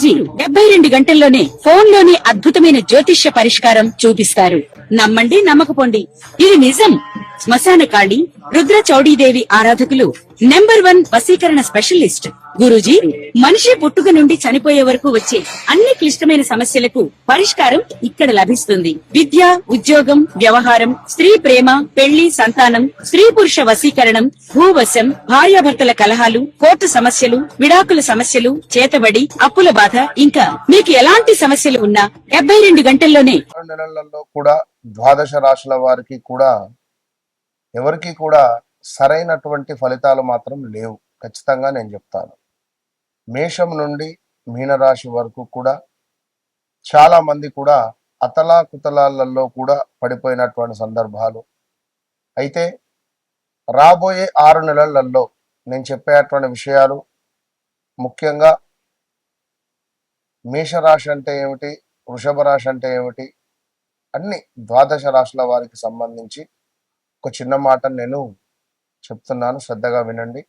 గురూజీ 72 గంటల్లోనే ఫోన్ లోనే అద్భుతమైన జ్యోతిష్య పరిష్కారం చూపిస్తారు. నమ్మండి, నమ్మకపోండి, ఇది నిజం. శ్మశాన కాళి రుద్ర చౌడీదేవి ఆరాధకులు నంబర్ 1 వశీకరణ స్పెషలిస్ట్ గురూజీ. మనిషి పుట్టుక నుండి చనిపోయే వరకు వచ్చే అన్ని క్లిష్టమైన సమస్యలకు పరిష్కారం ఇక్కడ లభిస్తుంది. విద్య, ఉద్యోగం, వ్యవహారం, స్త్రీ ప్రేమ, పెళ్లి, సంతానం, స్త్రీ పురుష వశీకరణం, భూవశం, భార్యాభర్తల కలహాలు, కోర్టు సమస్యలు, విడాకుల సమస్యలు, చేతబడి, అప్పుల బాధ, ఇంకా మీకు ఎలాంటి సమస్యలు ఉన్నా 72 గంటల్లోనే. నెలలలో కూడా ద్వాదశ రాశుల వారికి కూడా ఎవరికి కూడా సరైనటువంటి ఫలితాలు మాత్రం లేవు. ఖచ్చితంగా నేను చెప్తాను. మేషం నుండి మీనరాశి వరకు కూడా చాలా మంది కూడా అతలాకుతలాలలో కూడా పడిపోయినటువంటి సందర్భాలు. అయితే రాబోయే 6 నెలలలో నేను చెప్పేటువంటి విషయాలు ముఖ్యంగా మేషరాశి అంటే ఏమిటి, వృషభ రాశి అంటే ఏమిటి, అన్ని ద్వాదశ రాశుల వారికి సంబంధించి ఒక చిన్న మాట నేను చెప్తున్నాను, శ్రద్ధగా వినండి.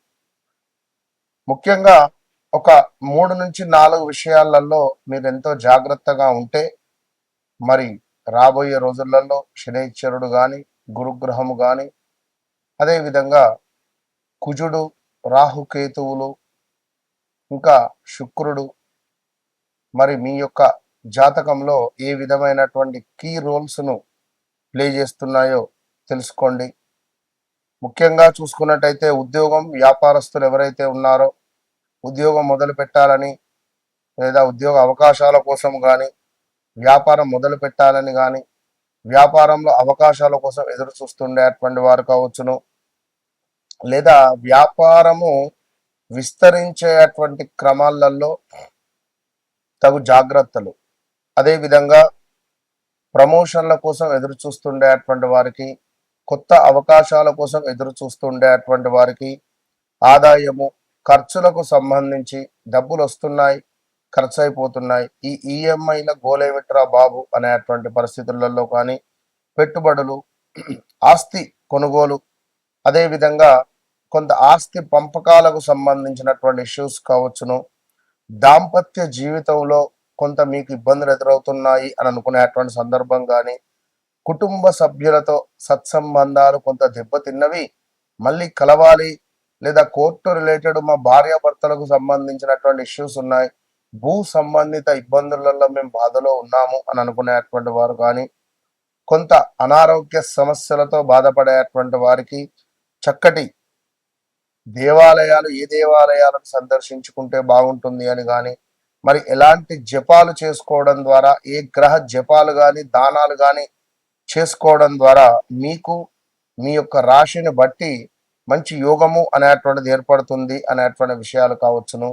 ముఖ్యంగా ఒక 3 నుంచి 4 విషయాలలో మీరు ఎంతో జాగ్రత్తగా ఉంటే మరి రాబోయే రోజులలో శనైశ్వరుడు కానీ, గురుగ్రహము కానీ, అదేవిధంగా కుజుడు, రాహుకేతువులు, ఇంకా శుక్రుడు మరి మీ యొక్క జాతకంలో ఏ విధమైనటువంటి కీ రోల్స్ను ప్లే చేస్తున్నాయో తెలుసుకోండి. ముఖ్యంగా చూసుకున్నట్టయితే ఉద్యోగం, వ్యాపారస్తులు ఎవరైతే ఉన్నారో ఉద్యోగం మొదలు పెట్టాలని లేదా ఉద్యోగ అవకాశాల కోసం కానీ, వ్యాపారం మొదలు పెట్టాలని కానీ, వ్యాపారంలో అవకాశాల కోసం ఎదురు చూస్తుండేటువంటి వారు కావచ్చును, లేదా వ్యాపారము విస్తరించేటువంటి క్రమాలలో తగు జాగ్రత్తలు, అదేవిధంగా ప్రమోషన్ల కోసం ఎదురు చూస్తుండేటువంటి వారికి, కొత్త అవకాశాల కోసం ఎదురు చూస్తుండేటువంటి వారికి, ఆదాయము ఖర్చులకు సంబంధించి డబ్బులు వస్తున్నాయి, ఖర్చు అయిపోతున్నాయి, ఈ ఈఎంఐల గోలేమిట్రా బాబు అనేటువంటి పరిస్థితులలో కానీ, పెట్టుబడులు, ఆస్తి కొనుగోలు, అదేవిధంగా కొంత ఆస్తి పంపకాలకు సంబంధించినటువంటి ఇష్యూస్ కావచ్చును, దాంపత్య జీవితంలో కొంత మీకు ఇబ్బందులు ఎదురవుతున్నాయి అని అనుకునేటువంటి సందర్భం కానీ, కుటుంబ సభ్యులతో సత్సంబంధాలు కొంత దెబ్బతిన్నవి, మళ్ళీ కలవాలి, లేదా కోర్టు రిలేటెడ్ మా భార్యాభర్తలకు సంబంధించినటువంటి ఇష్యూస్ ఉన్నాయి, భూ సంబంధిత ఇబ్బందులలో మేము బాధలో ఉన్నాము అని అనుకునేటువంటి వారు కానీ, కొంత అనారోగ్య సమస్యలతో బాధపడేటువంటి వారికి చక్కటి దేవాలయాలు, ఏ దేవాలయాలను సందర్శించుకుంటే బాగుంటుంది అని కానీ, మరి ఎలాంటి జపాలు చేసుకోవడం ద్వారా, ఏ గ్రహ జపాలు కానీ, దానాలు కానీ చేసుకోవడం ద్వారా మీకు మీ యొక్క రాశిని బట్టి మంచి యోగము అనేటువంటిది ఏర్పడుతుంది అనేటువంటి విషయాలు కావచ్చును.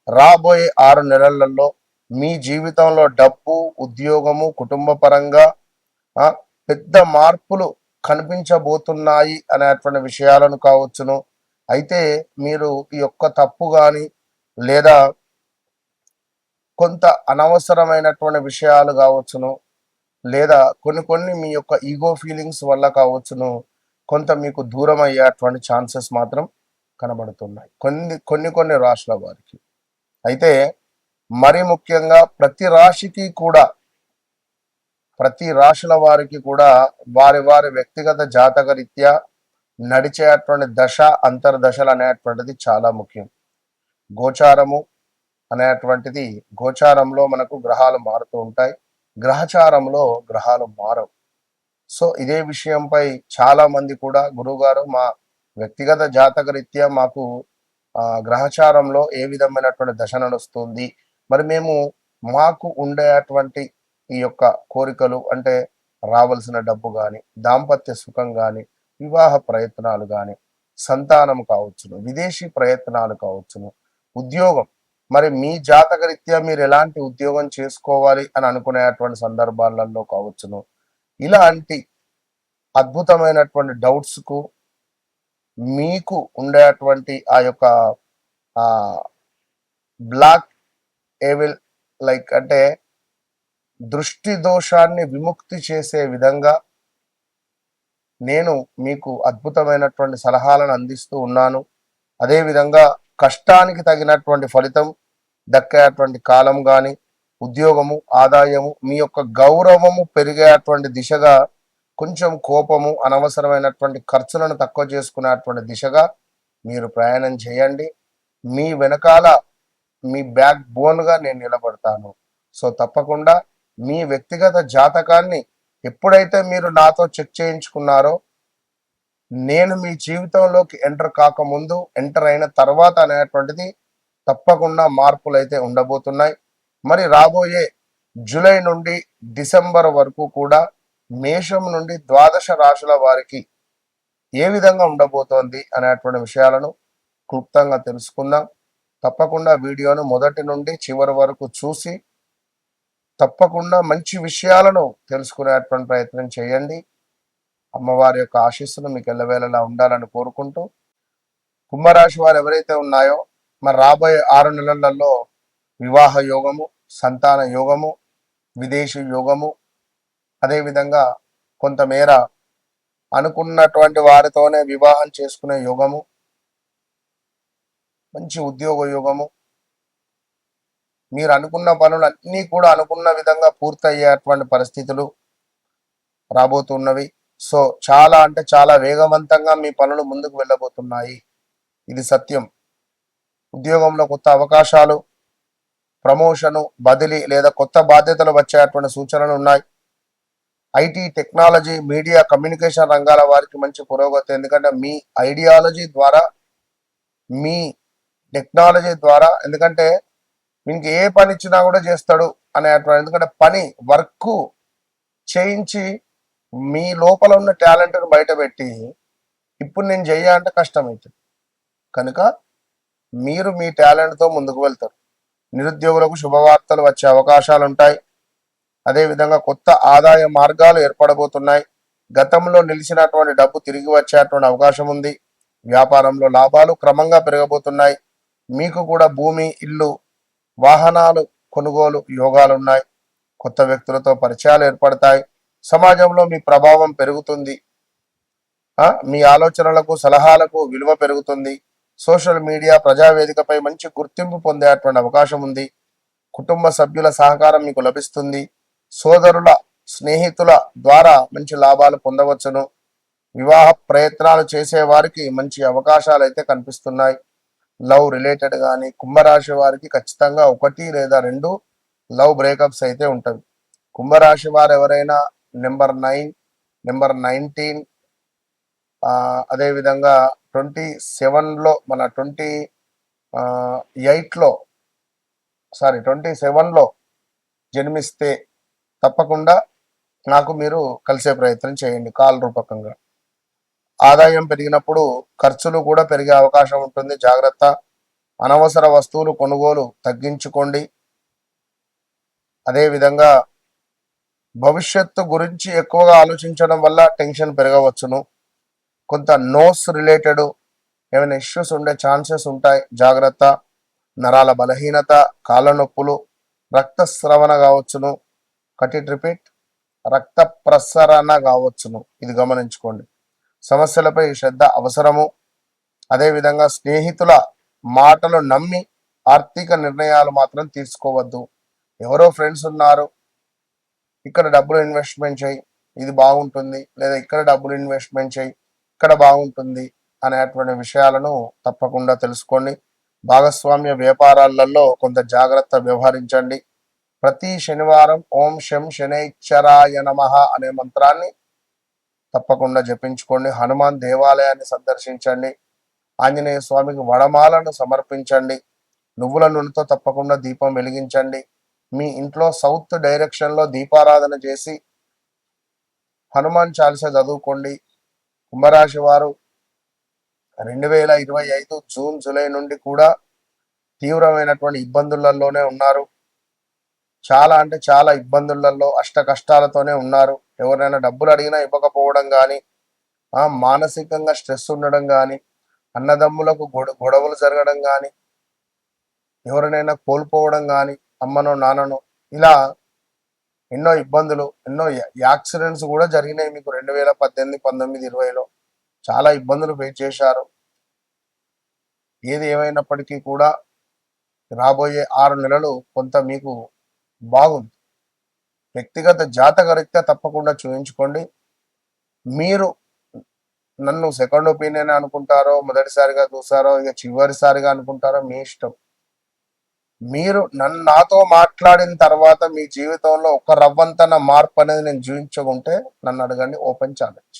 రాబోయే 6 నెలలలో మీ జీవితంలో డబ్బు, ఉద్యోగము, కుటుంబ పరంగా పెద్ద మార్పులు కనిపించబోతున్నాయి అనేటువంటి విషయాలను కావచ్చును. అయితే మీరు ఈ యొక్క తప్పు కానీ లేదా కొంత అనవసరమైనటువంటి విషయాలు కావచ్చును, లేదా కొన్ని మీ యొక్క ఈగో ఫీలింగ్స్ వల్ల కావచ్చును, కొంత మీకు దూరం అయ్యేటువంటి ఛాన్సెస్ మాత్రం కనబడుతున్నాయి కొన్ని రాశుల వారికి. అయితే మరి ముఖ్యంగా ప్రతి రాశుల వారికి కూడా వారి వ్యక్తిగత జాతక రీత్యా నడిచేటువంటి దశ, అంతర్దశలు అనేటువంటిది చాలా ముఖ్యం. గోచారము అనేటువంటిది, గోచారంలో మనకు గ్రహాలు మారుతూ ఉంటాయి, గ్రహచారంలో గ్రహాలు మారవు. సో ఇదే విషయంపై చాలా మంది కూడా గురువుగారు మా వ్యక్తిగత జాతక రీత్యా మాకు గ్రహచారంలో ఏ విధమైనటువంటి దశ నడుస్తుంది, మరి మేము మాకు ఉండేటువంటి ఈ యొక్క కోరికలు అంటే రావాల్సిన డబ్బు కానీ, దాంపత్య సుఖం కానీ, వివాహ ప్రయత్నాలు కానీ, సంతానం కావచ్చును, విదేశీ ప్రయత్నాలు కావచ్చును, ఉద్యోగం, మరి మీ జాతక రీత్యా మీరు ఎలాంటి ఉద్యోగం చేసుకోవాలి అని అనుకునేటువంటి సందర్భాలలో కావచ్చును, ఇలాంటి అద్భుతమైనటువంటి డౌట్స్కు మీకు ఉండేటువంటి ఆ యొక్క బ్లాక్ ఏవిల్ అంటే దృష్టి దోషాన్ని విముక్తి చేసే విధంగా నేను మీకు అద్భుతమైనటువంటి సలహాలను అందిస్తూ ఉన్నాను. అదేవిధంగా కష్టానికి తగినటువంటి ఫలితం దక్కేటువంటి కాలం కానీ, ఉద్యోగము, ఆదాయము, మీ యొక్క గౌరవము పెరిగేటువంటి దిశగా, కొంచెం కోపము, అనవసరమైనటువంటి ఖర్చులను తక్కువ చేసుకునేటువంటి దిశగా మీరు ప్రయాణం చేయండి. మీ వెనకాల మీ బ్యాక్ బోన్గా నేను నిలబడతాను. సో తప్పకుండా మీ వ్యక్తిగత జాతకాన్ని ఎప్పుడైతే మీరు నాతో చెక్ చేయించుకున్నారో, నేను మీ జీవితంలోకి ఎంటర్ కాకముందు, ఎంటర్ అయిన తర్వాత అనేటువంటిది తప్పకుండా మార్పులు అయితే ఉండబోతున్నాయి. మరి రాబోయే జూలై నుండి డిసెంబర్ వరకు కూడా మేషం నుండి ద్వాదశ రాశుల వారికి ఏ విధంగా ఉండబోతోంది అనేటువంటి విషయాలను క్లుప్తంగా తెలుసుకుందాం. తప్పకుండా వీడియోను మొదటి నుండి చివరి వరకు చూసి తప్పకుండా మంచి విషయాలను తెలుసుకునేటువంటి ప్రయత్నం చేయండి. అమ్మవారి యొక్క ఆశీస్సులు మీకు ఎల్లవేళలా ఉండాలని కోరుకుంటూ, కుంభరాశి వారు ఎవరైతే ఉన్నాయో, మరి రాబోయే 6 నెలలలో వివాహ యోగము, సంతాన యోగము, విదేశీ యోగము, అదేవిధంగా కొంతమేర అనుకున్నటువంటి వారితోనే వివాహం చేసుకునే యోగము, మంచి ఉద్యోగ యోగము, మీరు అనుకున్న పనులన్నీ కూడా అనుకున్న విధంగా పూర్తయ్యేటువంటి పరిస్థితులు రాబోతున్నవి. సో చాలా అంటే చాలా వేగవంతంగా మీ పనులు ముందుకు వెళ్ళబోతున్నాయి. ఇది సత్యం. ఉద్యోగంలో కొత్త అవకాశాలు, ప్రమోషను, బదిలీ లేదా కొత్త బాధ్యతలు వచ్చేటువంటి సూచనలు ఉన్నాయి. ఐటీ, టెక్నాలజీ, మీడియా, కమ్యూనికేషన్ రంగాల వారికి మంచి పురోగతి. ఎందుకంటే మీ ఐడియాలజీ ద్వారా, మీ టెక్నాలజీ ద్వారా, ఎందుకంటే మీకు ఏ పని ఇచ్చినా కూడా చేస్తాడు అనేటువంటి, ఎందుకంటే పని వర్క్ చేయించి మీ లోపల ఉన్న టాలెంట్ను బయట పెట్టి ఇప్పుడు నేను చెయ్యాలంటే కష్టమవుతుంది. కనుక మీరు మీ టాలెంట్తో ముందుకు వెళ్తారు. నిరుద్యోగులకు శుభవార్తలు వచ్చే అవకాశాలు ఉంటాయి. అదేవిధంగా కొత్త ఆదాయ మార్గాలు ఏర్పడబోతున్నాయి. గతంలో నిలిచినటువంటి డబ్బు తిరిగి వచ్చేటువంటి అవకాశం ఉంది. వ్యాపారంలో లాభాలు క్రమంగా పెరగబోతున్నాయి. మీకు కూడా భూమి, ఇల్లు, వాహనాలు కొనుగోలు యోగాలు ఉన్నాయి. కొత్త వ్యక్తులతో పరిచయాలు ఏర్పడతాయి. సమాజంలో మీ ప్రభావం పెరుగుతుంది. మీ ఆలోచనలకు, సలహాలకు విలువ పెరుగుతుంది. సోషల్ మీడియా, ప్రజావేదికపై మంచి గుర్తింపు పొందేటువంటి అవకాశం ఉంది. కుటుంబ సభ్యుల సహకారం మీకు లభిస్తుంది. సోదరుల, స్నేహితుల ద్వారా మంచి లాభాలు పొందవచ్చును. వివాహ ప్రయత్నాలు చేసే వారికి మంచి అవకాశాలు అయితే కనిపిస్తున్నాయి. లవ్ రిలేటెడ్ కానీ కుంభరాశి వారికి ఖచ్చితంగా 1 లేదా 2 లవ్ బ్రేకప్స్ అయితే ఉంటవి. కుంభరాశి వారు ఎవరైనా నెంబర్ 9, నెంబర్ 19, అదేవిధంగా 27లో, మన 27లో జన్మిస్తే తప్పకుండా నాకు మీరు కలిసే ప్రయత్నం చేయండి కాల్ రూపకంగా. ఆదాయం పెరిగినప్పుడు ఖర్చులు కూడా పెరిగే అవకాశం ఉంటుంది. జాగ్రత్త. అనవసర వస్తువులు కొనుగోలు తగ్గించుకోండి. అదేవిధంగా భవిష్యత్తు గురించి ఎక్కువగా ఆలోచించడం వల్ల టెన్షన్ పెరగవచ్చును. కొంత నోస్ రిలేటెడ్ ఏమైనా ఇష్యూస్ ఉండే ఛాన్సెస్ ఉంటాయి. జాగ్రత్త. నరాల బలహీనత, కాళ్ళ నొప్పులు, రక్తస్రవణ కావచ్చును. రిపీట్, రక్త ప్రసరణ కావచ్చును. ఇది గమనించుకోండి. సమస్యలపై శ్రద్ధ అవసరము. అదేవిధంగా స్నేహితుల మాటలు నమ్మి ఆర్థిక నిర్ణయాలు మాత్రం తీసుకోవద్దు. ఎవరో ఫ్రెండ్స్ ఉన్నారు, ఇక్కడ డబ్బులు ఇన్వెస్ట్మెంట్ చేయి, ఇది బాగుంటుంది, లేదా ఇక్కడ డబ్బులు ఇన్వెస్ట్మెంట్ చేయి, ఇక్కడ బాగుంటుంది అనేటువంటి విషయాలను తప్పకుండా తెలుసుకోండి. భాగస్వామ్య వ్యాపారాలలో కొంత జాగ్రత్త వ్యవహరించండి. ప్రతి శనివారం ఓం శం శనైశ్చరాయ నమః అనే మంత్రాన్ని తప్పకుండా జపించుకోండి. హనుమాన్ దేవాలయాన్ని సందర్శించండి. ఆంజనేయ స్వామికి వడమాలను సమర్పించండి. నువ్వుల నూనెతో తప్పకుండా దీపం వెలిగించండి. మీ ఇంట్లో సౌత్ డైరెక్షన్లో దీపారాధన చేసి హనుమాన్ చాలీసా చదువుకోండి. కుంభరాశి వారు 2025 జూన్, జూలై నుండి కూడా తీవ్రమైనటువంటి ఇబ్బందులలోనే ఉన్నారు. చాలా అంటే చాలా ఇబ్బందులలో, అష్ట కష్టాలతోనే ఉన్నారు. ఎవరైనా డబ్బులు అడిగినా ఇవ్వకపోవడం కానీ, మానసికంగా స్ట్రెస్ ఉండడం కానీ, అన్నదమ్ములకు గొడవలు జరగడం కానీ, ఎవరినైనా కోల్పోవడం కానీ, అమ్మనో నాన్ననో, ఇలా ఎన్నో ఇబ్బందులు, ఎన్నో యాక్సిడెంట్స్ కూడా జరిగినాయి మీకు 2018, 19, 20లో చాలా ఇబ్బందులు ఫేస్ చేశారు. ఏది ఏమైనప్పటికీ కూడా రాబోయే 6 నెలలు కొంత మీకు బాగుంది. వ్యక్తిగత జాతకరీత్యా తప్పకుండా చూయించుకోండి. మీరు నన్ను సెకండ్ ఒపీనియన్ అనుకుంటారో, మొదటిసారిగా చూసారో, ఇక చివరిసారిగా అనుకుంటారో మీ ఇష్టం. మీరు నాతో మాట్లాడిన తర్వాత మీ జీవితంలో ఒక రవ్వంతన మార్పు అనేది నేను చూయించుకుంటే నన్ను అడగండి, ఓపెన్ ఛాలెంజ్.